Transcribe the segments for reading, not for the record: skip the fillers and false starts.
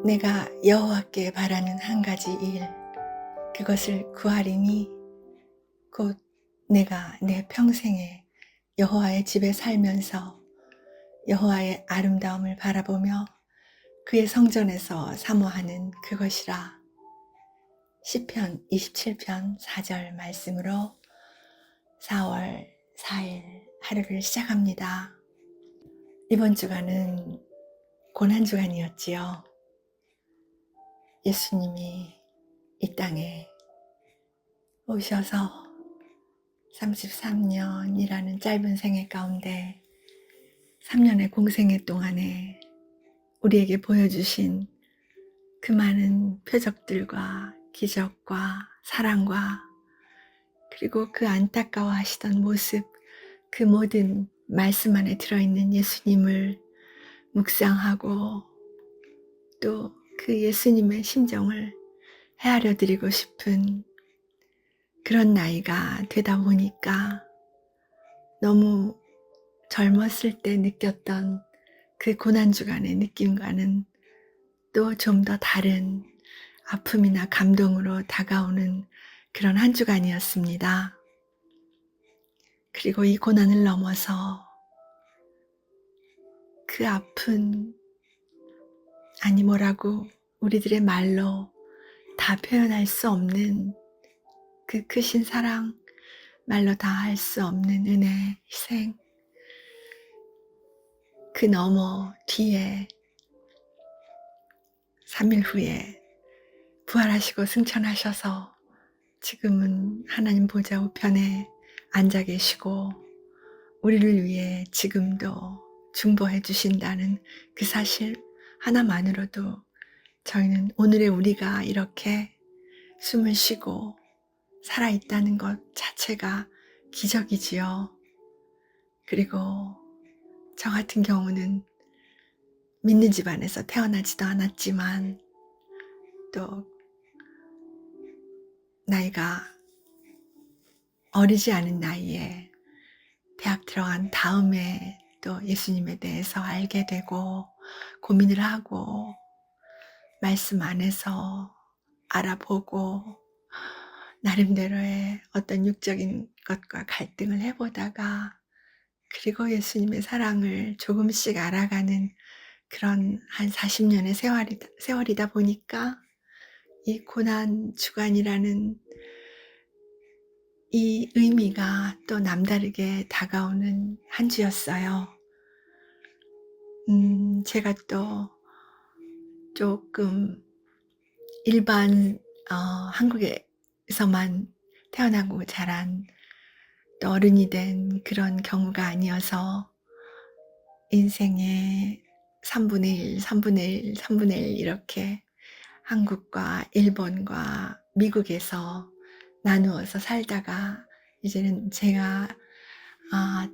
내가 여호와께 바라는 한 가지 일, 그것을 구하리니 곧 내가 내 평생에 여호와의 집에 살면서 여호와의 아름다움을 바라보며 그의 성전에서 사모하는 그것이라. 시편 27편 4절 말씀으로 4월 4일 하루를 시작합니다. 이번 주간은 고난주간이었지요. 예수님이 이 땅에 오셔서 33년이라는 짧은 생애 가운데 3년의 공생애 동안에 우리에게 보여주신 그 많은 표적들과 기적과 사랑과 그리고 그 안타까워하시던 모습, 그 모든 말씀 안에 들어있는 예수님을 묵상하고 또 그 예수님의 심정을 헤아려 드리고 싶은 그런 나이가 되다 보니까 너무 젊었을 때 느꼈던 그 고난주간의 느낌과는 또 좀 더 다른 아픔이나 감동으로 다가오는 그런 한 주간이었습니다. 그리고 이 고난을 넘어서 그 아픈, 아니 뭐라고 우리들의 말로 다 표현할 수 없는 그 크신 사랑, 말로 다 할 수 없는 은혜, 희생, 그 너머 뒤에 3일 후에 부활하시고 승천하셔서 지금은 하나님 보좌 우편에 앉아 계시고 우리를 위해 지금도 중보해 주신다는 그 사실 하나만으로도 저희는 오늘의 우리가 이렇게 숨을 쉬고 살아있다는 것 자체가 기적이지요. 그리고 저 같은 경우는 믿는 집안에서 태어나지도 않았지만 또 나이가 어리지 않은 나이에 대학 들어간 다음에 또 예수님에 대해서 알게 되고 고민을 하고 말씀 안에서 알아보고 나름대로의 어떤 육적인 것과 갈등을 해보다가 그리고 예수님의 사랑을 조금씩 알아가는 그런 한 40년의 세월이다 보니까 이 고난 주간이라는 이 의미가 또 남다르게 다가오는 한 주였어요. 제가 또 조금 일반 한국에서만 태어나고 자란 또 어른이 된 그런 경우가 아니어서 인생의 3분의 1, 3분의 1, 3분의 1 이렇게 한국과 일본과 미국에서 나누어서 살다가 이제는 제가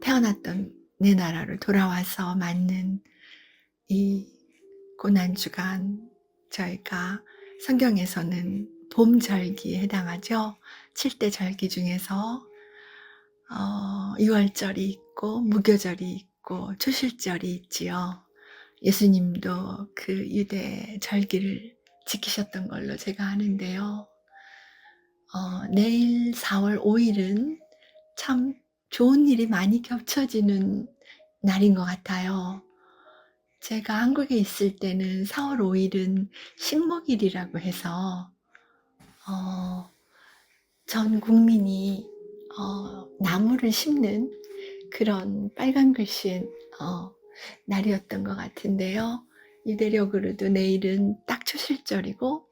태어났던 내 나라로 돌아와서 맞는 이 고난주간, 저희가 성경에서는 봄절기에 해당하죠. 7대 절기 중에서 6월절이 있고 무교절이 있고 초실절이 있지요. 예수님도 그 유대 절기를 지키셨던 걸로 제가 아는데요. 내일 4월 5일은 참 좋은 일이 많이 겹쳐지는 날인 것 같아요. 제가 한국에 있을 때는 4월 5일은 식목일이라고 해서 전 국민이 나무를 심는 그런 빨간 글씨의 날이었던 것 같은데요. 유대력으로도 내일은 딱 초실절이고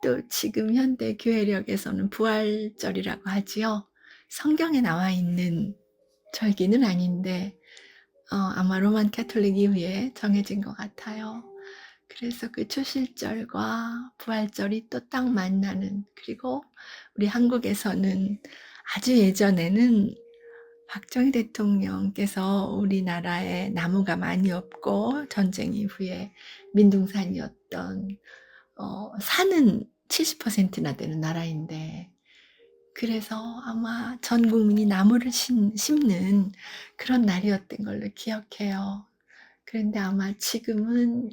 또 지금 현대 교회력에서는 부활절이라고 하지요. 성경에 나와 있는 절기는 아닌데 아마 로만 캐톨릭 이후에 정해진 것 같아요. 그래서 그 초실절과 부활절이 또 딱 만나는, 그리고 우리 한국에서는 아주 예전에는 박정희 대통령께서 우리나라에 나무가 많이 없고 전쟁 이후에 민둥산이었던 산은 70%나 되는 나라인데, 그래서 아마 전 국민이 나무를 심는 그런 날이었던 걸로 기억해요. 그런데 아마 지금은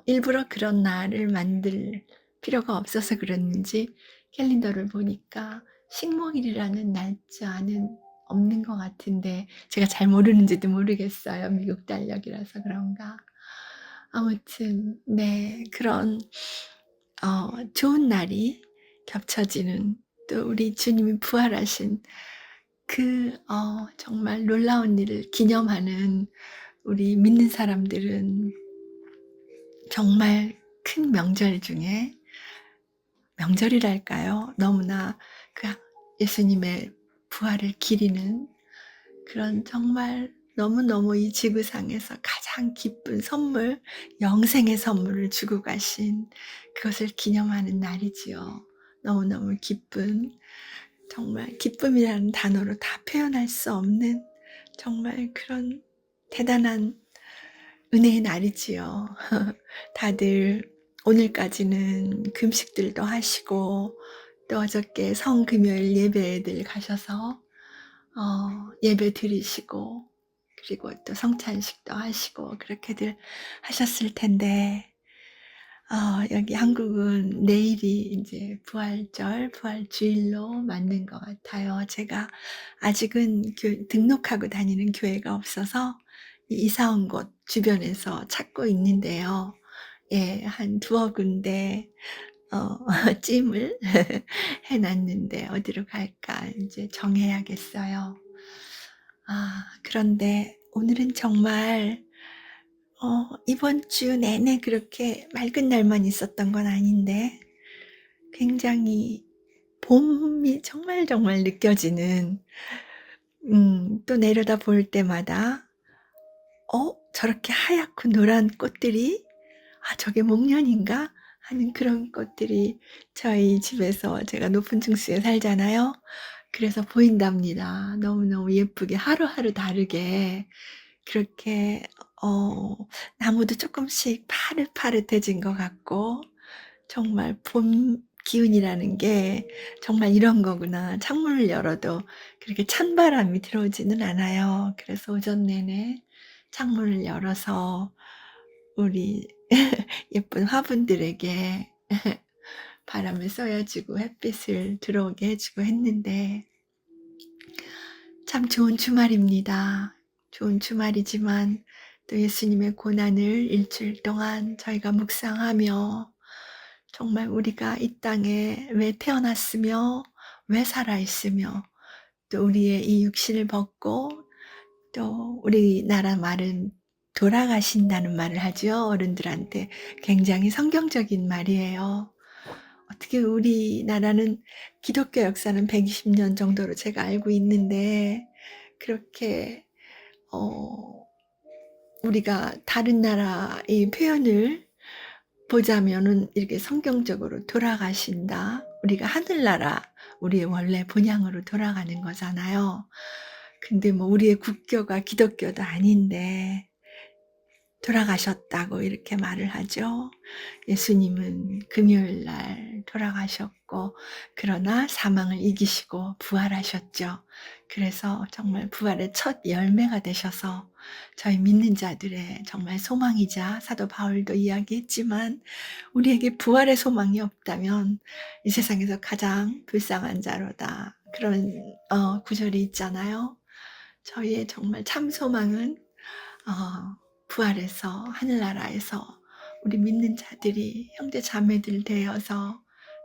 일부러 그런 날을 만들 필요가 없어서 그랬는지 캘린더를 보니까 식목일이라는 날짜는 없는 것 같은데 제가 잘 모르는지도 모르겠어요. 미국 달력이라서 그런가. 아무튼 네, 그런 좋은 날이 겹쳐지는, 또 우리 주님이 부활하신 그 정말 놀라운 일을 기념하는 우리 믿는 사람들은 정말 큰 명절 중에, 명절이랄까요? 너무나 그 예수님의 부활을 기리는 그런 정말 너무너무 이 지구상에서 가장 기쁜 선물, 영생의 선물을 주고 가신 그것을 기념하는 날이지요. 너무너무 기쁜, 정말 기쁨이라는 단어로 다 표현할 수 없는 정말 그런 대단한 은혜의 날이지요. 다들 오늘까지는 금식들도 하시고, 또 어저께 성금요일 예배들 가셔서 예배 드리시고, 그리고 또 성찬식도 하시고 그렇게들 하셨을 텐데, 여기 한국은 내일이 이제 부활절, 부활주일로 맞는 것 같아요. 제가 아직은 등록하고 다니는 교회가 없어서 이사 온 곳 주변에서 찾고 있는데요. 예, 한 두어 군데 찜을 해놨는데 어디로 갈까 이제 정해야겠어요. 그런데 오늘은 정말 이번 주 내내 그렇게 맑은 날만 있었던 건 아닌데 굉장히 봄이 정말 정말 느껴지는, 또 내려다 볼 때마다 저렇게 하얗고 노란 꽃들이, 저게 목련인가 하는 그런 꽃들이 저희 집에서, 제가 높은 층수에 살잖아요. 그래서 보인답니다. 너무너무 예쁘게 하루하루 다르게 그렇게 나무도 조금씩 파릇파릇해진 것 같고, 정말 봄 기운이라는 게 정말 이런 거구나. 창문을 열어도 그렇게 찬바람이 들어오지는 않아요. 그래서 오전 내내 창문을 열어서 우리 예쁜 화분들에게 바람을 쏘여주고 햇빛을 들어오게 해주고 했는데, 참 좋은 주말입니다. 좋은 주말이지만 또 예수님의 고난을 일주일 동안 저희가 묵상하며, 정말 우리가 이 땅에 왜 태어났으며 왜 살아있으며, 또 우리의 이 육신을 벗고, 또 우리나라 말은 돌아가신다는 말을 하죠. 어른들한테 굉장히 성경적인 말이에요. 어떻게 우리나라는 기독교 역사는 120년 정도로 제가 알고 있는데, 그렇게 우리가 다른 나라의 표현을 보자면은 이렇게 성경적으로 돌아가신다. 우리가 하늘나라, 우리의 원래 본향으로 돌아가는 거잖아요. 근데 뭐 우리의 국교가 기독교도 아닌데 돌아가셨다고 이렇게 말을 하죠. 예수님은 금요일 날 돌아가셨고, 그러나 사망을 이기시고 부활하셨죠. 그래서 정말 부활의 첫 열매가 되셔서 저희 믿는 자들의 정말 소망이자, 사도 바울도 이야기했지만 우리에게 부활의 소망이 없다면 이 세상에서 가장 불쌍한 자로다. 그런 구절이 있잖아요. 저희의 정말 참 소망은 부활해서 하늘나라에서 우리 믿는 자들이 형제 자매들 되어서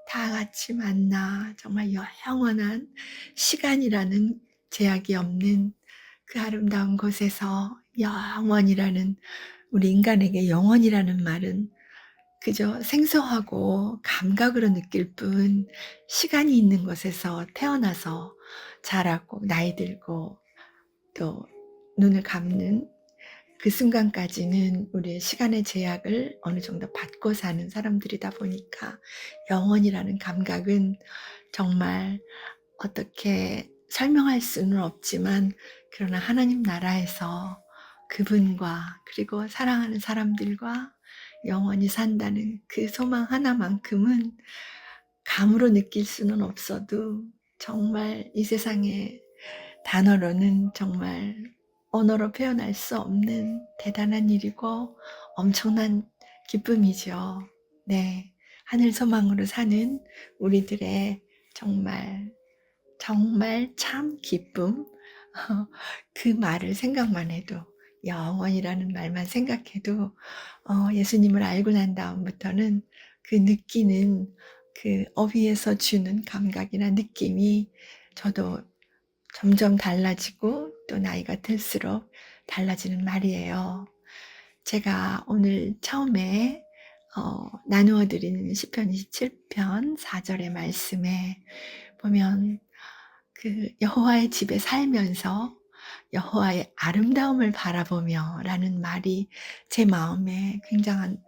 다 같이 만나 정말 영원한 시간이라는 제약이 없는 그 아름다운 곳에서, 영원이라는, 우리 인간에게 영원이라는 말은 그저 생소하고 감각으로 느낄 뿐, 시간이 있는 곳에서 태어나서 자라고 나이 들고 또 눈을 감는 그 순간까지는 우리의 시간의 제약을 어느 정도 받고 사는 사람들이다 보니까, 영원이라는 감각은 정말 어떻게 설명할 수는 없지만, 그러나 하나님 나라에서 그분과 그리고 사랑하는 사람들과 영원히 산다는 그 소망 하나만큼은 감으로 느낄 수는 없어도 정말 이 세상의 단어로는 정말 언어로 표현할 수 없는 대단한 일이고 엄청난 기쁨이죠. 네. 하늘 소망으로 사는 우리들의 정말, 정말 참 기쁨. 그 말을 생각만 해도, 영원이라는 말만 생각해도 예수님을 알고 난 다음부터는 그 느끼는 그 어휘에서 주는 감각이나 느낌이 저도 점점 달라지고 또 나이가 들수록 달라지는 말이에요. 제가 오늘 처음에 나누어 드리는 시편 27편 4절의 말씀에 보면 그 여호와의 집에 살면서 여호와의 아름다움을 바라보며 라는 말이 제 마음에 굉장한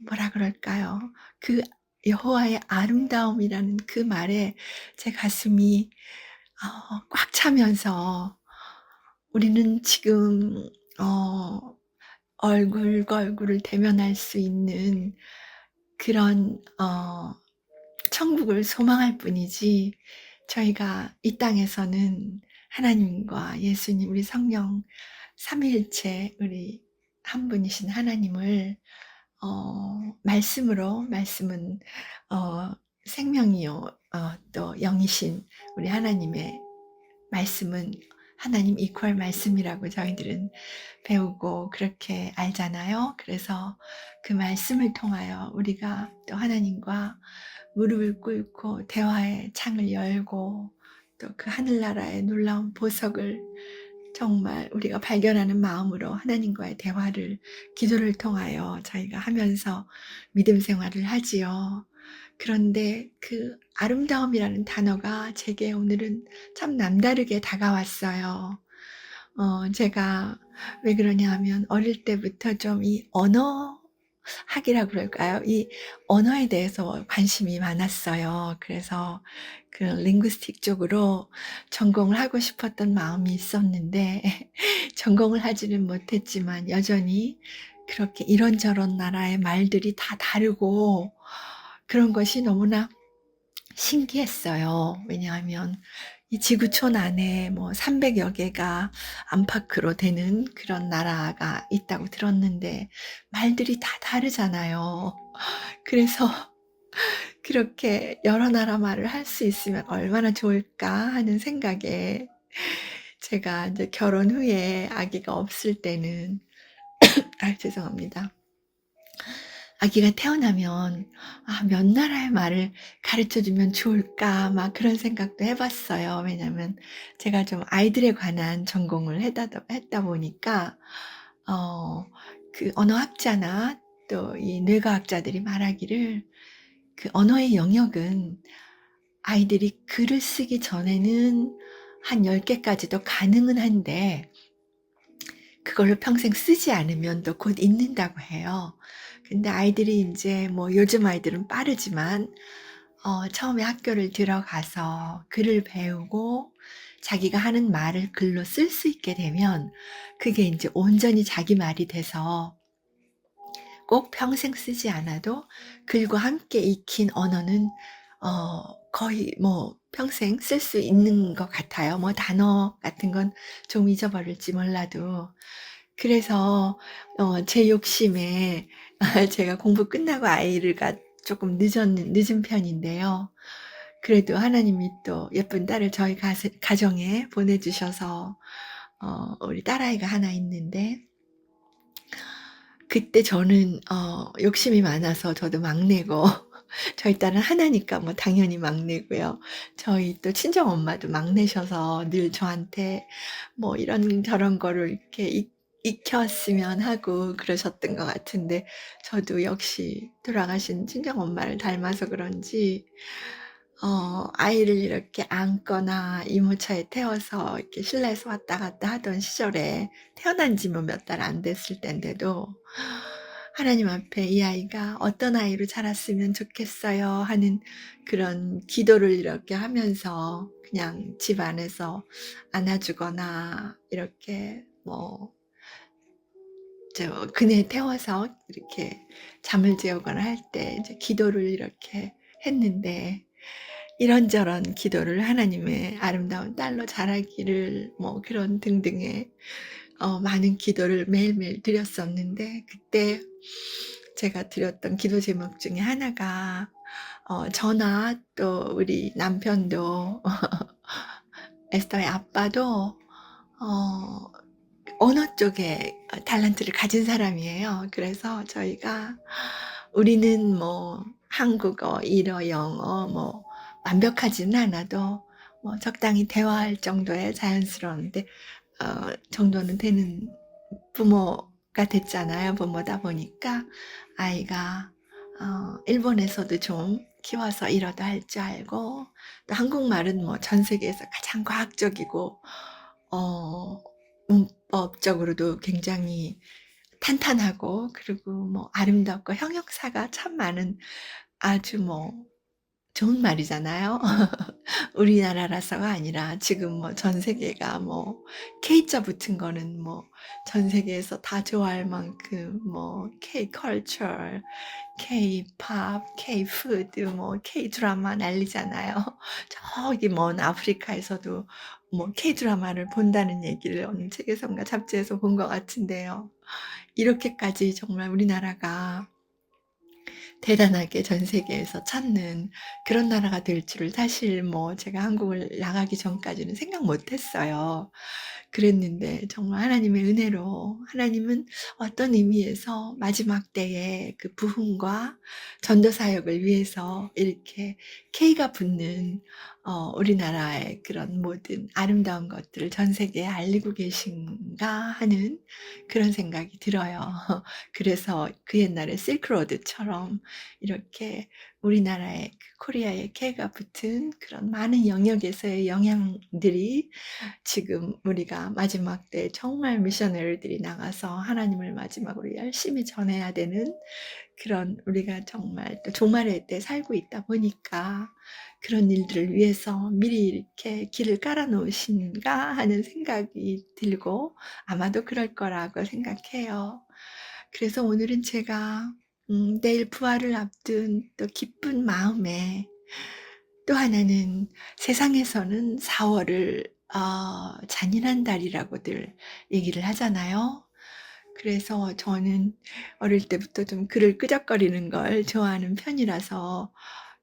뭐라 그럴까요? 그 여호와의 아름다움이라는 그 말에 제 가슴이 꽉 차면서 우리는 지금 얼굴과 얼굴을 대면할 수 있는 그런 천국을 소망할 뿐이지 저희가 이 땅에서는 하나님과 예수님, 우리 성령 삼위일체 우리 한 분이신 하나님을 말씀으로, 말씀은 생명이요 또 영이신 우리 하나님의 말씀은 하나님 이퀄 말씀이라고 저희들은 배우고 그렇게 알잖아요. 그래서 그 말씀을 통하여 우리가 또 하나님과 무릎을 꿇고 대화의 창을 열고 또 그 하늘나라의 놀라운 보석을 정말 우리가 발견하는 마음으로 하나님과의 대화를 기도를 통하여 저희가 하면서 믿음 생활을 하지요. 그런데 그 아름다움이라는 단어가 제게 오늘은 참 남다르게 다가왔어요. 제가 왜 그러냐 하면 어릴 때부터 좀 이 언어학이라 그럴까요? 이 언어에 대해서 관심이 많았어요. 그래서 그 링구스틱 쪽으로 전공을 하고 싶었던 마음이 있었는데 전공을 하지는 못했지만 여전히 그렇게 이런저런 나라의 말들이 다 다르고 그런 것이 너무나 신기했어요. 왜냐하면 이 지구촌 안에 뭐 300여 개가 안팎으로 되는 그런 나라가 있다고 들었는데 말들이 다 다르잖아요. 그래서 그렇게 여러 나라 말을 할 수 있으면 얼마나 좋을까 하는 생각에 제가 이제 결혼 후에 아기가 없을 때는 죄송합니다. 아기가 태어나면 몇 나라의 말을 가르쳐주면 좋을까 막 그런 생각도 해봤어요. 왜냐면 제가 좀 아이들에 관한 전공을 했다 보니까 그 언어학자나 또 이 뇌과학자들이 말하기를 그 언어의 영역은 아이들이 글을 쓰기 전에는 한 10개까지도 가능은 한데 그걸로 평생 쓰지 않으면 또 곧 잊는다고 해요. 근데 아이들이 이제 뭐 요즘 아이들은 빠르지만 처음에 학교를 들어가서 글을 배우고 자기가 하는 말을 글로 쓸 수 있게 되면 그게 이제 온전히 자기 말이 돼서 꼭 평생 쓰지 않아도 글과 함께 익힌 언어는 거의 뭐 평생 쓸 수 있는 것 같아요. 뭐 단어 같은 건 좀 잊어버릴지 몰라도. 그래서 제 욕심에 제가 공부 끝나고 아이가 조금 늦은 편인데요. 그래도 하나님이 또 예쁜 딸을 저희 가정에 보내주셔서 우리 딸아이가 하나 있는데 그때 저는 욕심이 많아서 저도 막내고 저희 딸은 하나니까 뭐 당연히 막내고요. 저희 또 친정엄마도 막내셔서 늘 저한테 뭐 이런저런 거를 이렇게 익혔으면 하고 그러셨던 것 같은데 저도 역시 돌아가신 친정엄마를 닮아서 그런지 아이를 이렇게 안거나 이모차에 태워서 이렇게 실내에서 왔다 갔다 하던 시절에 태어난 지 뭐 몇 달 안 됐을 때인데도 하나님 앞에 이 아이가 어떤 아이로 자랐으면 좋겠어요 하는 그런 기도를 이렇게 하면서 그냥 집 안에서 안아주거나 이렇게 뭐 그네 태워서 이렇게 잠을 재우거나 할 때 이제 기도를 이렇게 했는데 이런저런 기도를 하나님의 아름다운 딸로 자라기를 뭐 그런 등등의 많은 기도를 매일매일 드렸었는데, 그때 제가 드렸던 기도 제목 중에 하나가 저나 또 우리 남편도 에스더의 아빠도 어 언어 쪽에 탤런트를 가진 사람이에요. 그래서 저희가 우리는 뭐 한국어, 일어, 영어 뭐 완벽하지는 않아도 뭐 적당히 대화할 정도의 자연스러운데 정도는 되는 부모가 됐잖아요. 부모다 보니까 아이가 일본에서도 좀 키워서 일어도 할 줄 알고, 또 한국말은 뭐 전 세계에서 가장 과학적이고 문법적으로도 굉장히 탄탄하고, 그리고 뭐 아름답고 형용사가 참 많은 아주 뭐 좋은 말이잖아요. 우리나라라서가 아니라 지금 뭐 전 세계가 뭐 K자 붙은 거는 뭐 전 세계에서 다 좋아할 만큼 뭐 K-컬처, K-팝, K-푸드, 뭐 K-드라마 난리잖아요. 저기 먼 아프리카에서도 뭐 K-드라마를 본다는 얘기를 어느 책에선가 잡지에서 본 것 같은데요. 이렇게까지 정말 우리나라가 대단하게 전 세계에서 찾는 그런 나라가 될 줄을 사실 뭐 제가 한국을 나가기 전까지는 생각 못 했어요. 그랬는데 정말 하나님의 은혜로 하나님은 어떤 의미에서 마지막 때에 그 부흥과 전도 사역을 위해서 이렇게 K가 붙는 우리나라의 그런 모든 아름다운 것들을 전 세계에 알리고 계신가 하는 그런 생각이 들어요. 그래서 그 옛날에 실크로드처럼 이렇게 우리나라의 그 코리아의 K가 붙은 그런 많은 영역에서의 영향들이 지금 우리가 마지막 때 정말 미셔너리들이 나가서 하나님을 마지막으로 열심히 전해야 되는 그런, 우리가 정말 또 종말의 때 살고 있다 보니까 그런 일들을 위해서 미리 이렇게 길을 깔아 놓으신가 하는 생각이 들고, 아마도 그럴 거라고 생각해요. 그래서 오늘은 제가 내일 부활을 앞둔 또 기쁜 마음에, 또 하나는 세상에서는 4월을 잔인한 달이라고들 얘기를 하잖아요. 그래서 저는 어릴 때부터 좀 글을 끄적거리는 걸 좋아하는 편이라서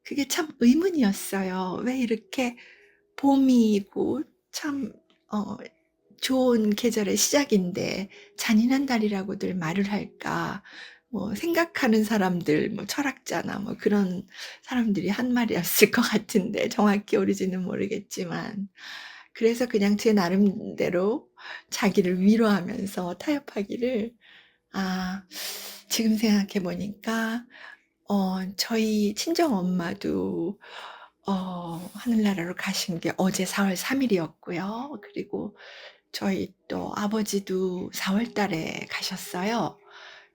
그게 참 의문이었어요. 왜 이렇게 봄이고 참 좋은 계절의 시작인데 잔인한 달이라고들 말을 할까? 뭐 생각하는 사람들, 뭐 철학자나 뭐 그런 사람들이 한 말이었을 것 같은데 정확히 옳은지는 모르겠지만, 그래서 그냥 제 나름대로 자기를 위로하면서 타협하기를, 아, 지금 생각해 보니까 저희 친정 엄마도 하늘나라로 가신 게 어제 4월 3일이었고요. 그리고 저희 또 아버지도 4월 달에 가셨어요.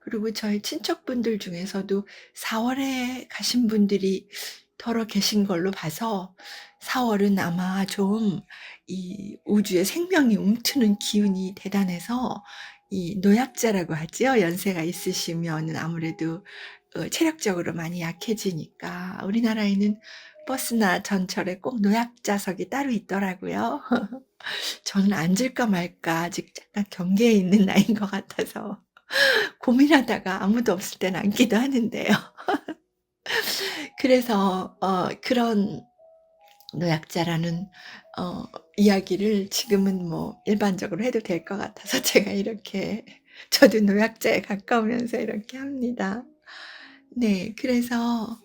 그리고 저희 친척분들 중에서도 4월에 가신 분들이 더러 계신 걸로 봐서 4월은 아마 좀 이 우주의 생명이 움트는 기운이 대단해서, 이 노약자라고 하죠. 연세가 있으시면 아무래도 체력적으로 많이 약해지니까 우리나라에는 버스나 전철에 꼭 노약자석이 따로 있더라고요. 저는 앉을까 말까 아직 약간 경계에 있는 나이인 것 같아서 고민하다가 아무도 없을 땐 앉기도 하는데요. 그래서 그런 노약자라는 이야기를 지금은 뭐 일반적으로 해도 될 것 같아서 제가 이렇게 저도 노약자에 가까우면서 이렇게 합니다. 네, 그래서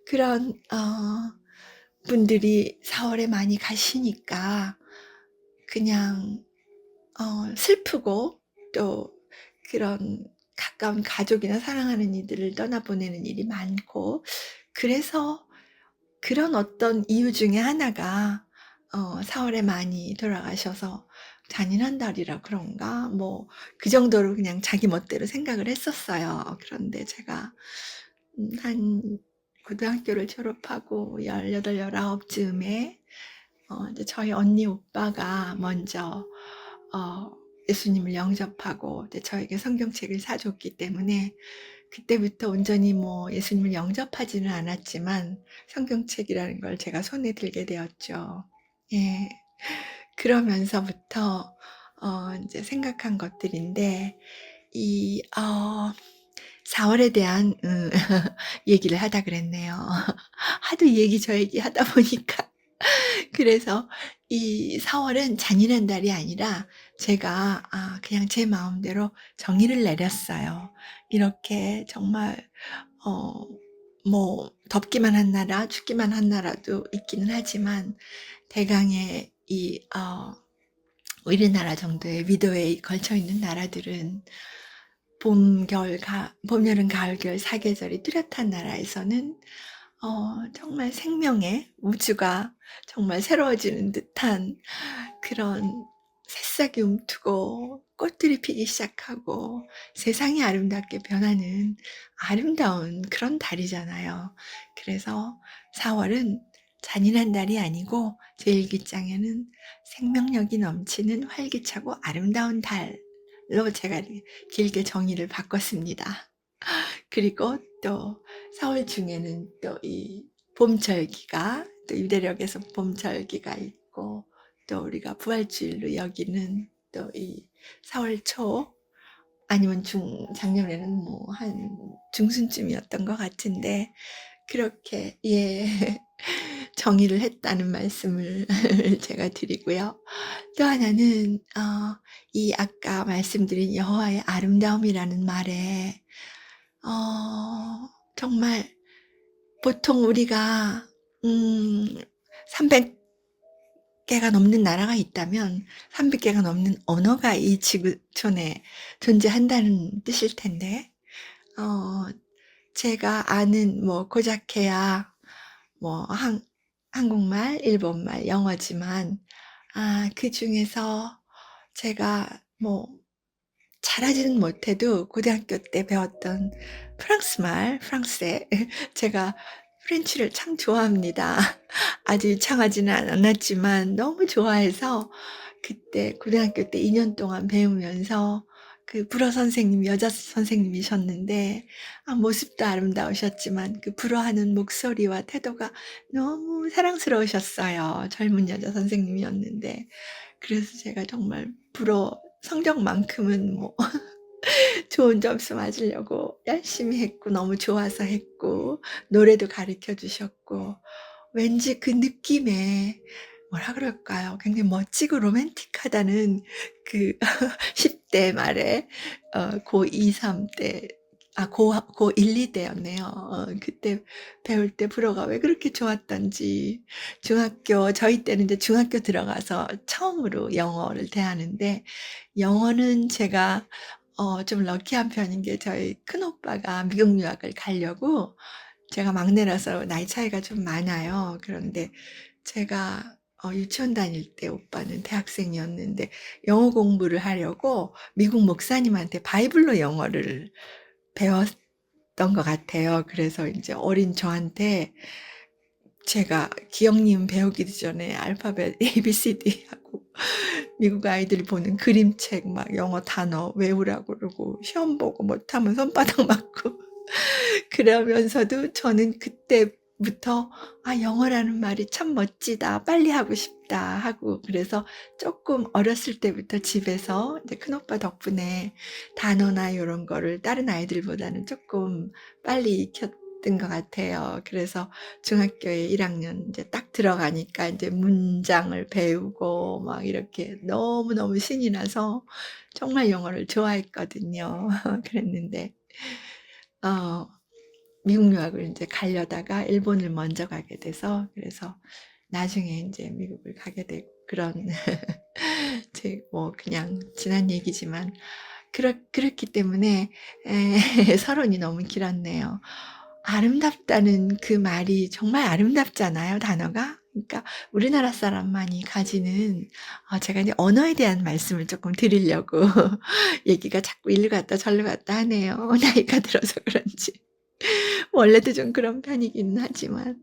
그런 분들이 4월에 많이 가시니까 그냥 슬프고, 또 그런 가까운 가족이나 사랑하는 이들을 떠나보내는 일이 많고, 그래서 그런 어떤 이유 중에 하나가 4월에 많이 돌아가셔서 잔인한 달이라 그런가? 뭐 그 정도로 그냥 자기 멋대로 생각을 했었어요. 그런데 제가 한 고등학교를 졸업하고 18, 19 즈음에 이제 저희 언니 오빠가 먼저 예수님을 영접하고 이제 저에게 성경책을 사줬기 때문에 그때부터 온전히 뭐 예수님을 영접하지는 않았지만 성경책이라는 걸 제가 손에 들게 되었죠. 예. 그러면서부터 이제 생각한 것들인데 이 4월에 대한 얘기를 하다 그랬네요. 하도 이 얘기 저 얘기 하다 보니까 그래서 이 4월은 잔인한 달이 아니라 제가 그냥 제 마음대로 정의를 내렸어요. 이렇게 정말 어 뭐 덥기만 한 나라 춥기만 한 나라도 있기는 하지만 대강의 이 우리나라 정도의 위도에 걸쳐 있는 나라들은 봄, 여름, 가을, 겨울 사계절이 뚜렷한 나라에서는 정말 생명의 우주가 정말 새로워지는 듯한 그런 새싹이 움트고 꽃들이 피기 시작하고 세상이 아름답게 변하는 아름다운 그런 달이잖아요. 그래서 4월은 잔인한 달이 아니고 제 일기장에는 생명력이 넘치는 활기차고 아름다운 달로 제가 길게 정의를 바꿨습니다. 그리고 또 4월 중에는 또 이 봄절기가 또 유대력에서 봄절기가 있고 또 우리가 부활주일로 여기는 또 이 4월 초 아니면 작년에는 뭐 한 중순쯤이었던 것 같은데 그렇게 정의를 했다는 말씀을 제가 드리고요. 또 하나는 이 아까 말씀드린 여호와의 아름다움이라는 말에 정말 보통 우리가 300개가 넘는 나라가 있다면 300개가 넘는 언어가 이 지구촌에 존재한다는 뜻일 텐데 제가 아는 뭐 고작해야 뭐 한국말, 일본말, 영어지만 그중에서 제가 뭐 잘하지는 못해도 고등학교 때 배웠던 프랑스에 제가 프렌치를 참 좋아합니다. 아주 유창하지는 않았지만 너무 좋아해서 그때 고등학교 때 2년 동안 배우면서 그 불어 선생님, 여자 선생님이셨는데 모습도 아름다우셨지만 그 불어하는 목소리와 태도가 너무 사랑스러우셨어요. 젊은 여자 선생님이었는데 그래서 제가 정말 불어 성적만큼은 뭐 좋은 점수 맞으려고 열심히 했고 너무 좋아서 했고 노래도 가르쳐 주셨고 왠지 그 느낌에 뭐라 그럴까요? 굉장히 멋지고 로맨틱하다는 그 10대 말에 고2, 3때 고1, 2때였네요. 그때 배울 때 불어가 왜 그렇게 좋았던지 저희 때는 이제 중학교 들어가서 처음으로 영어를 대하는데 영어는 제가 좀 럭키한 편인 게 저희 큰오빠가 미국 유학을 가려고 제가 막내라서 나이 차이가 좀 많아요. 그런데 제가 유치원 다닐 때 오빠는 대학생이었는데 영어 공부를 하려고 미국 목사님한테 바이블로 영어를 배웠던 것 같아요. 그래서 이제 어린 저한테 제가 기억니은 배우기도 전에 알파벳 ABCD 하고 미국 아이들이 보는 그림책 막 영어 단어 외우라고 그러고 시험 보고 못하면 손바닥 맞고 그러면서도 저는 그때부터 영어라는 말이 참 멋지다. 빨리 하고 싶다 하고 그래서 조금 어렸을 때부터 집에서 이제 큰오빠 덕분에 단어나 이런 거를 다른 아이들보다는 조금 빨리 익혔던 것 같아요. 그래서 중학교에 1학년 이제 딱 들어가니까 이제 문장을 배우고 막 이렇게 너무너무 신이 나서 정말 영어를 좋아했거든요. 그랬는데 미국 유학을 이제 가려다가 일본을 먼저 가게 돼서 그래서 나중에 이제 미국을 가게 되고 그런 뭐 그냥 지난 얘기지만 그렇기 때문에 서론이 너무 길었네요. 아름답다는 그 말이 정말 아름답잖아요, 단어가. 그러니까 우리나라 사람만이 가지는 제가 이제 언어에 대한 말씀을 조금 드리려고 얘기가 자꾸 일로 갔다 절로 갔다 하네요. 나이가 들어서 그런지. 원래도 좀 그런 편이기는 하지만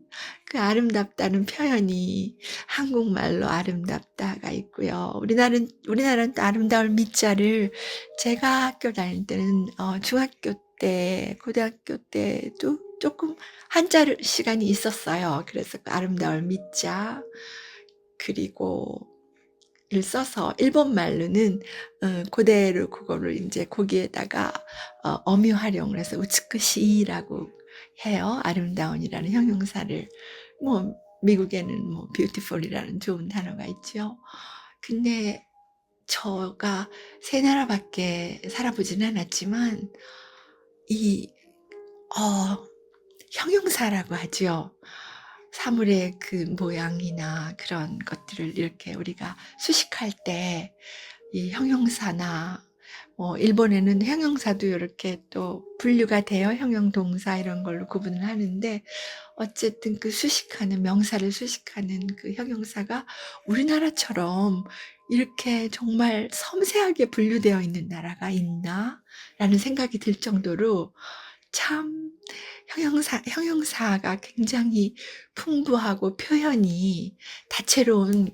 그 아름답다는 표현이 한국말로 아름답다가 있고요. 우리나라는 또 아름다울 미자를 제가 학교 다닐 때는 중학교 때, 고등학교 때도 조금 한자를 시간이 있었어요. 그래서 그 아름다울 미자 그리고 를 써서 일본 말로는 그대로 그거를 인제 거기에다가 어미 활용을 해서 우츠쿠시이라고 해요. 아름다운이라는 형용사를. 뭐 미국에는 뭐 beautiful이라는 좋은 단어가 있죠. 근데 제가 세 나라밖에 살아보진 않았지만 이 형용사라고 하죠. 사물의 그 모양이나 그런 것들을 이렇게 우리가 수식할 때 이 형용사나 일본에는 형용사도 이렇게 또 분류가 돼요. 형용 동사 이런 걸로 구분을 하는데 어쨌든 그 수식하는 명사를 수식하는 그 형용사가 우리나라처럼 이렇게 정말 섬세하게 분류되어 있는 나라가 있나라는 생각이 들 정도로 참 형용사가 굉장히 풍부하고 표현이 다채로운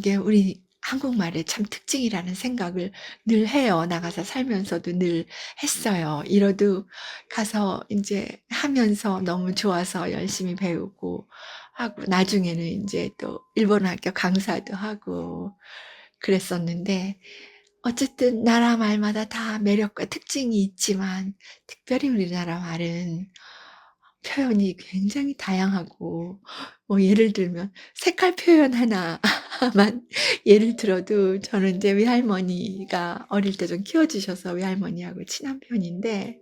게 우리 한국말의 참 특징이라는 생각을 늘 해요. 나가서 살면서도 늘 했어요. 이러도 가서 인제 하면서 너무 좋아서 열심히 배우고 하고 나중에는 인제 또 일본어 학교 강사도 하고 그랬었는데 어쨌든 나라 말마다 다 매력과 특징이 있지만 특별히 우리나라 말은 표현이 굉장히 다양하고 예를 들면 색깔 표현 하나만 예를 들어도 저는 이제 외할머니가 어릴 때 좀 키워 주셔서 외할머니하고 친한 편인데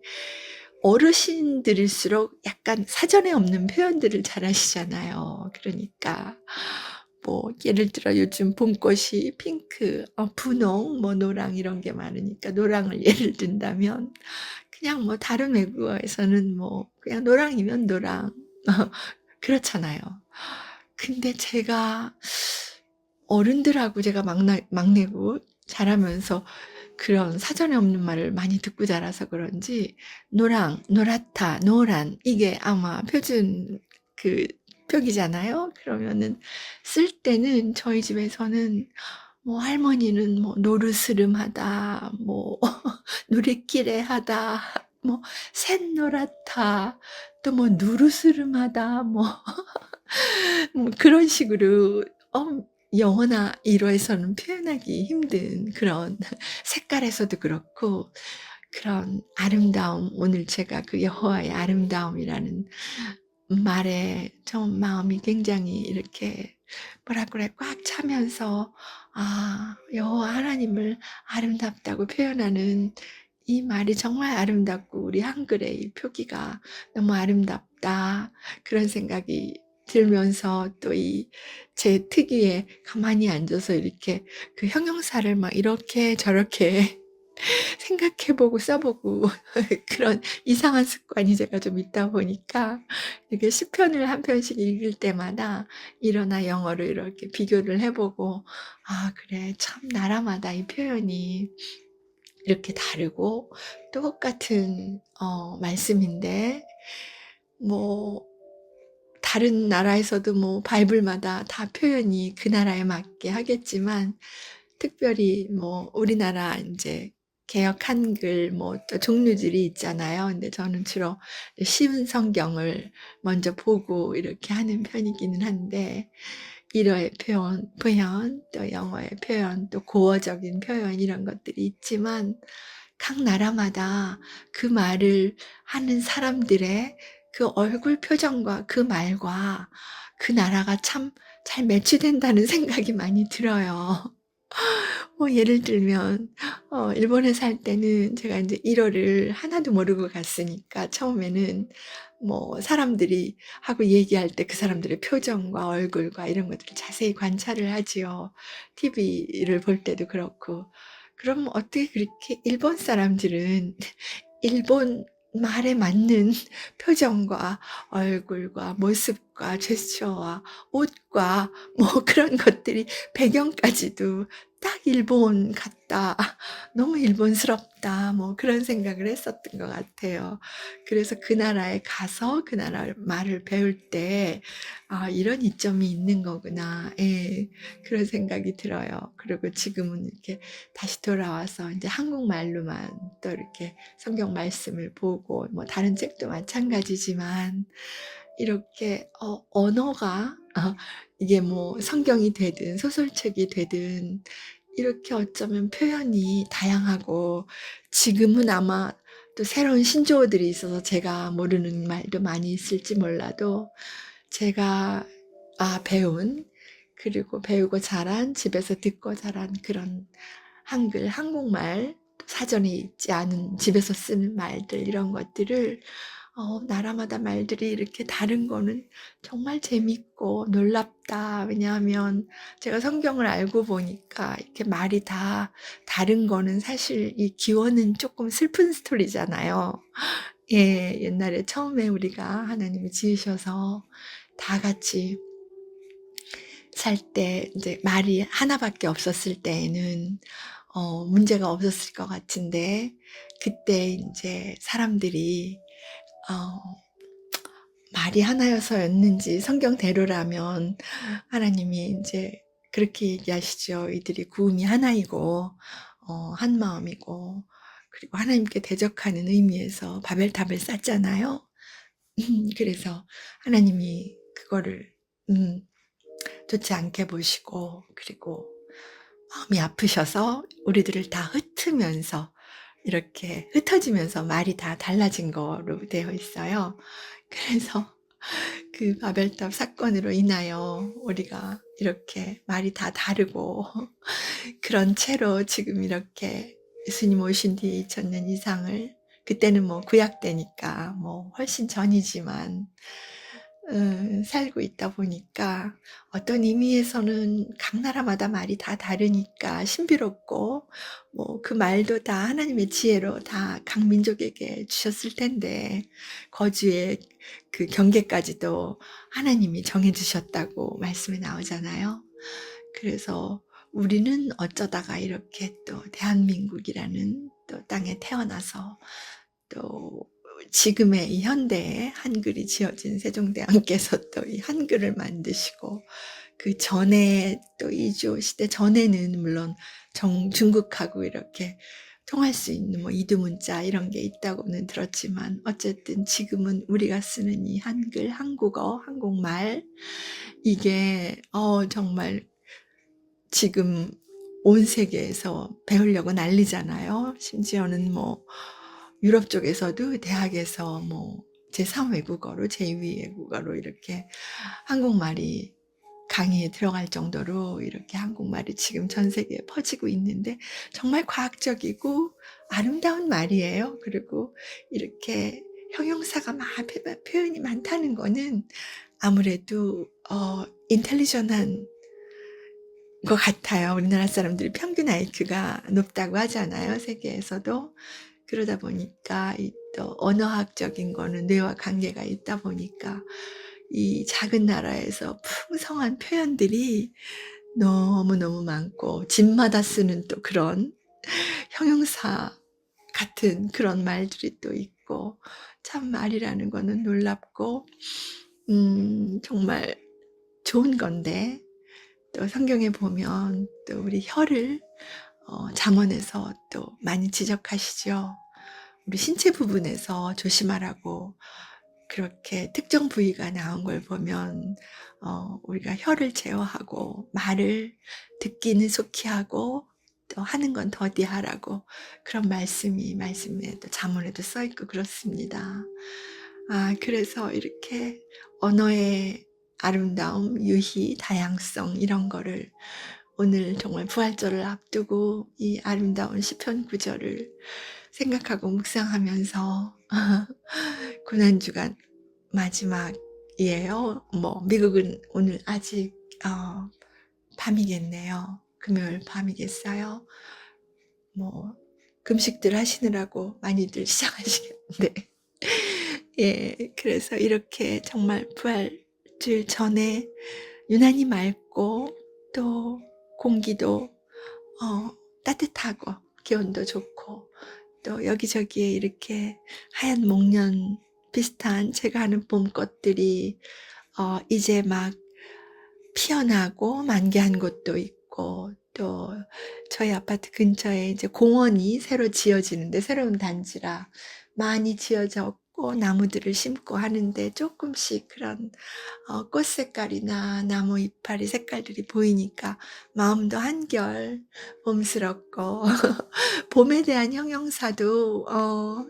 어르신들일수록 약간 사전에 없는 표현들을 잘 하시잖아요. 그러니까 뭐 예를 들어 요즘 봄꽃이 핑크, 분홍, 노랑 이런 게 많으니까 노랑을 예를 든다면 그냥 다른 외국어에서는 그냥 노랑이면 노랑 그렇잖아요. 근데 제가 어른들하고 제가 막내고 자라면서 그런 사전에 없는 말을 많이 듣고 자라서 그런지 노랑, 노랗다, 노란 이게 아마 표준 그 표기잖아요. 그러면은 쓸 때는 저희 집에서는 할머니는 노르스름하다, 누리끼래하다, 샛노랗다, 또 누르스름하다, 그런 식으로 영어나 일어에서는 표현하기 힘든 그런 색깔에서도 그렇고 그런 아름다움, 오늘 제가 그 여호와의 아름다움이라는 말에 좀 마음이 굉장히 이렇게 뭐라 그래 꽉 차면서 여호와 하나님을 아름답다고 표현하는 이 말이 정말 아름답고 우리 한글의 이 표기가 너무 아름답다 그런 생각이 들면서 또 이 제 특유의 가만히 앉아서 이렇게 그 형용사를 막 이렇게 저렇게 생각해 보고 써 보고 그런 이상한 습관이 제가 좀 있다 보니까 이렇게 시편을 한 편씩 읽을 때마다 일어나 영어로 이렇게 비교를 해 보고 '아 그래. 참 나라마다 이 표현이 이렇게 다르고 똑같은 말씀인데 뭐 다른 나라에서도 바이블마다 다 표현이 그 나라에 맞게 하겠지만 특별히 우리나라 인제 개역 한글 또 종류들이 있잖아요. 근데 저는 주로 쉬운 성경을 먼저 보고 이렇게 하는 편이기는 한데 일어의 표현 또 영어의 표현 또 고어적인 표현 이런 것들이 있지만 각 나라마다 그 말을 하는 사람들의 그 얼굴 표정과 그 말과 그 나라가 참 잘 매치된다는 생각이 많이 들어요. 예를 들면 일본에 살 때는 제가 인제 일어를 하나도 모르고 갔으니까 처음에는 사람들이 하고 얘기할 때 그 사람들의 표정과 얼굴과 이런 것들을 자세히 관찰을 하지요. TV를 볼 때도 그렇고. 그럼 어떻게 그렇게 일본 사람들은 일본 말에 맞는 표정과 얼굴과 모습과 모습과 제스처와 옷과 뭐 그런 것들이 배경까지도 딱 일본 같다. '너무 일본스럽다.' 뭐 그런 생각을 했었던 것 같아요. 그래서 그 나라에 가서 그 나라 말을 배울 때 '아 이런 이점이 있는 거구나.' 예. 그런 생각이 들어요. 그리고 지금은 이렇게 다시 돌아와서 인제 한국말로만 또 이렇게 성경 말씀을 보고 뭐 다른 책도 마찬가지지만 이렇게 언어가 이게 뭐 성경이 되든 소설책이 되든 이렇게 어쩌면 표현이 다양하고 지금은 아마 또 새로운 신조어들이 있어서 제가 모르는 말도 많이 있을지 몰라도 제가 배운 그리고 배우고 자란 집에서 듣고 자란 그런 한국말 사전에 있지 않은 집에서 쓰는 말들 이런 것들을 나라마다 말들이 이렇게 다른 거는 정말 재밌고 놀랍다. 왜냐하면 제가 성경을 알고 보니까 이렇게 말이 다 다른 거는 사실 이 기원은 조금 슬픈 스토리잖아요. 예. 옛날에 처음에 우리가 하나님이 지으셔서 다 같이 살 때 인제 말이 하나밖에 없었을 때에는 문제가 없었을 것 같은데 그때 인제 사람들이 어 말이 하나여서였는지 성경대로라면 하나님이 인제 그렇게 얘기하시죠. "이들이 구음이 하나이고 한 마음이고" 그리고 하나님께 대적하는 의미에서 바벨탑을 쌓잖아요. 그래서 하나님이 그거를 음 좋지 않게 보시고 그리고 마음이 아프셔서 우리들을 다 흩으면서 이렇게 흩어지면서 말이 다 달라진 거로 되어 있어요. 그래서 그 바벨탑 사건으로 인하여 우리가 이렇게 말이 다 다르고 그런 채로 지금 이렇게 예수님 오신 뒤에 2000년 이상을 그때는 뭐 구약 때니까 뭐 훨씬 전이지만 살고 있다 보니까 어떤 의미에서는 각 나라마다 말이 다 다르니까 신비롭고 뭐 그 말도 다 하나님의 지혜로 다 각 민족에게 주셨을 텐데 거주의 그 경계까지도 하나님이 정해 주셨다고 말씀에 나오잖아요. 그래서 우리는 어쩌다가 이렇게 또 대한민국이라는 또 땅에 태어나서 또 지금의 이 현대에 한글이 지어진 세종대왕께서 또 이 한글을 만드시고 그전에 또 이조 시대 전에는 물론 중국하고 이렇게 통할 수 있는 뭐 이두문자 이런 게 있다고는 들었지만 어쨌든 지금은 우리가 쓰는 이 한글, 한국어, 한국말 이게 정말 지금 온 세계에서 배우려고 난리잖아요. 심지어는 뭐 유럽 쪽에서도 대학에서 뭐 제3 외국어로 제2 외국어로 이렇게 한국말이 강의에 들어갈 정도로 이렇게 한국말이 지금 전 세계에 퍼지고 있는데 정말 과학적이고 아름다운 말이에요. 그리고 이렇게 형용사가 표현이 많다는 거는 아무래도 인텔리전한 것 같아요. 우리나라 사람들이 평균 IQ가 높다고 하잖아요, 세계에서도. 그러다 보니까 이 또 언어학적인 거는 뇌와 관계가 있다 보니까 이 작은 나라에서 풍성한 표현들이 너무너무 많고 집마다 쓰는 또 그런 형용사 같은 그런 말들이 또 있고 참 말이라는 거는 놀랍고 정말 좋은 건데 또 성경에 보면 또 우리 혀를 잠언에서 또 많이 지적하시죠. 우리 신체 부분에서 조심하라고 그렇게 특정 부위가 나온 걸 보면 우리가 혀를 제어하고 말을 듣기는 속히 하고 또 하는 건 더디하라고 그런 말씀에 또 잠언에도 써 있고 그렇습니다. 그래서 이렇게 언어의 아름다움, 유희, 다양성 이런 거를 오늘 정말 부활절을 앞두고 이 아름다운 시편 구절을 생각하고 묵상하면서 고난주간 마지막이에요. 뭐 미국은 오늘 아직 밤이겠네요. 금요일 밤이겠어요. 뭐 금식들 하시느라고 많이들 시작하시겠는데 예, 그래서 이렇게 정말 부활 일주일 전에 유난히 맑고 또 공기도 따뜻하고 기온도 좋고 또 여기저기에 이렇게 하얀 목련 비슷한 제가 아는 봄꽃들이 이제 막 피어나고 만개한 곳도 있고 또 저희 아파트 근처에 이제 공원이 새로 지어지는데 새로운 단지라 많이 지어졌고 나무들을 심고 하는데 조금씩 그런 꽃 색깔이나 나무 이파리 색깔들이 보이니까 마음도 한결 봄스럽고 봄에 대한 형용사도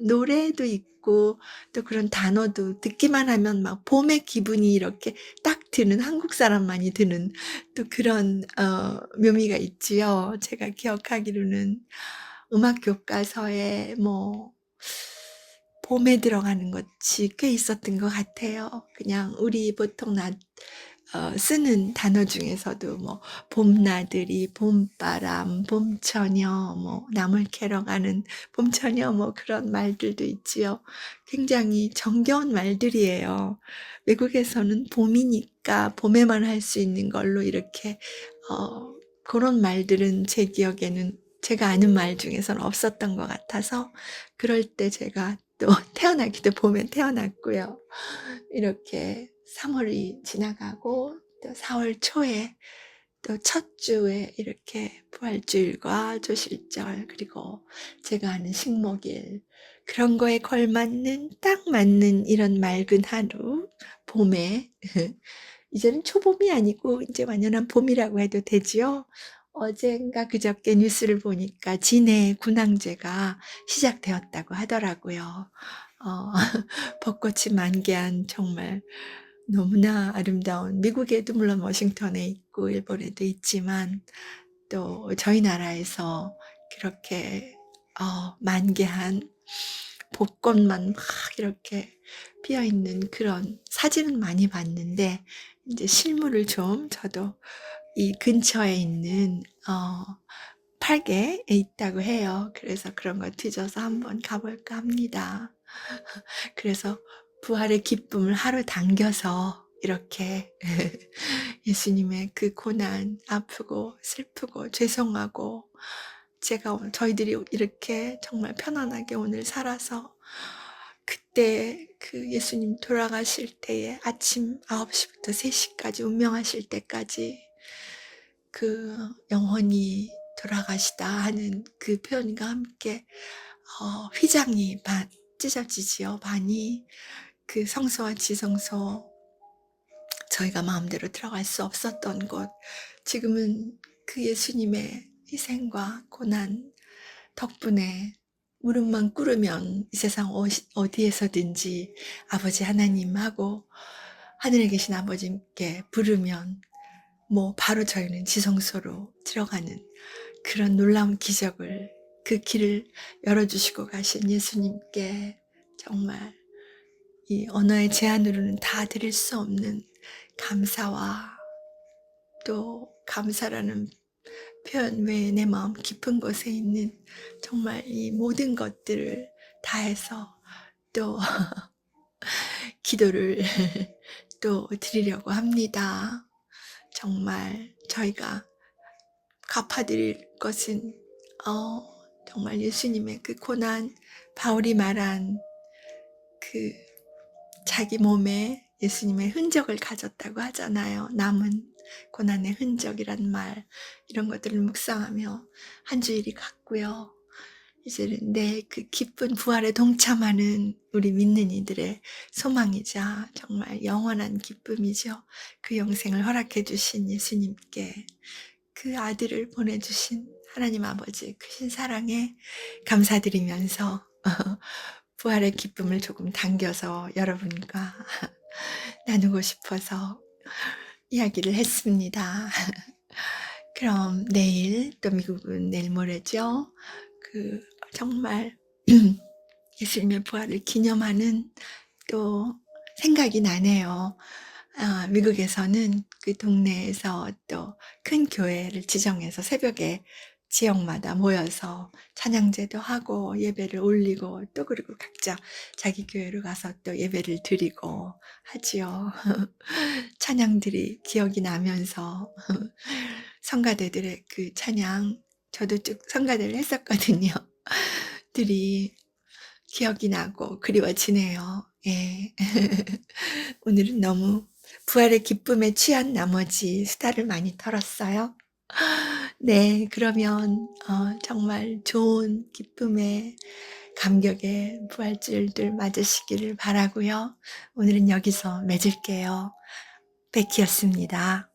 노래도 있고 또 그런 단어도 듣기만 하면 막 봄의 기분이 이렇게 딱 드는 한국 사람만이 드는 또 그런 묘미가 있지요. 제가 기억하기로는 음악 교과서에 뭐 봄에 들어가는 것이 꽤 있었던 것 같아요. 그냥 우리 보통 쓰는 단어 중에서도 뭐 봄나들이, 봄바람, 봄처녀, 뭐 나물 캐러 가는 봄처녀 뭐 그런 말들도 있지요. 굉장히 정겨운 말들이에요. 외국에서는 봄이니까 봄에만 할 수 있는 걸로 이렇게 그런 말들은 제 기억에는 제가 아는 말 중에서는 없었던 것 같아서 그럴 때 제가 또 태어나기도 봄에 태어났고요. 이렇게 3월이 지나가고 또 4월 초에 또 첫 주에 이렇게 부활주일과 조실절 그리고 제가 아는 식목일 그런 거에 걸맞는 딱 맞는 이런 맑은 하루 봄에 이제는 초봄이 아니고 이제 완연한 봄이라고 해도 되지요. 어젠가 그저께 뉴스를 보니까 진해 군항제가 시작되었다고 하더라고요. 어, 벚꽃이 만개한 정말 너무나 아름다운 미국에도 물론 워싱턴에 있고 일본에도 있지만 또 저희 나라에서 그렇게 만개한 벚꽃만 막 이렇게 피어 있는 그런 사진은 많이 봤는데 이제 실물을 좀 저도 이 근처에 있는 팔계에 있다고 해요. 그래서 그런 거 뒤져서 한번 가볼까 합니다. 그래서 부활의 기쁨을 하루 당겨서 이렇게 예수님의 그 고난, 아프고 슬프고 죄송하고 저희들이 이렇게 정말 편안하게 오늘 살아서 그때 그 예수님 돌아가실 때에 아침 9시부터 3시까지 운명하실 때까지 그 영혼이 돌아가시다 하는 그 표현과 함께 휘장이 찢어지지요. 반이 그 성소와 지성소 저희가 마음대로 들어갈 수 없었던 곳 지금은 그 예수님의 희생과 고난 덕분에 무릎만 꿇으면 이 세상 어디에서든지 아버지 하나님하고 하늘에 계신 아버지께 부르면 뭐 바로 저희는 지성소로 들어가는 그런 놀라운 기적을 그 길을 열어주시고 가신 예수님께 정말 이 언어의 제한으로는 다 드릴 수 없는 감사와 또 감사라는 표현 외에 내 마음 깊은 곳에 있는 정말 이 모든 것들을 다해서 또 기도를 또 드리려고 합니다. 정말 저희가 갚아드릴 것은 정말 예수님의 그 고난, 바울이 말한 그 자기 몸에 예수님의 흔적을 가졌다고 하잖아요. 남은 고난의 흔적이란 말, 이런 것들을 묵상하며 한 주일이 갔고요. 이제는 내 그 기쁜 부활에 동참하는 우리 믿는 이들의 소망이자 정말 영원한 기쁨이죠. 그 영생을 허락해 주신 예수님께 그 아들을 보내주신 하나님 아버지 크신 사랑에 감사드리면서 부활의 기쁨을 조금 당겨서 여러분과 나누고 싶어서 이야기를 했습니다. 그럼 내일 또 미국은 내일 모레죠. 정말 예수님의 부활을 기념하는 또 생각이 나네요. 미국에서는 그 동네에서 또 큰 교회를 지정해서 새벽에 지역마다 모여서 찬양제도 하고 예배를 올리고 또 그리고 각자 자기 교회로 가서 또 예배를 드리고 하지요. 찬양들이 기억이 나면서 성가대들의 그 찬양 저도 쭉 성가대를 했었거든요. 들이 기억이 나고 그리워지네요. 예. 오늘은 너무 부활의 기쁨에 취한 나머지 수다를 많이 털었어요. 네, 그러면 정말 좋은 기쁨의 감격의 부활절들 맞으시기를 바라고요. 오늘은 여기서 맺을게요. 베키였습니다.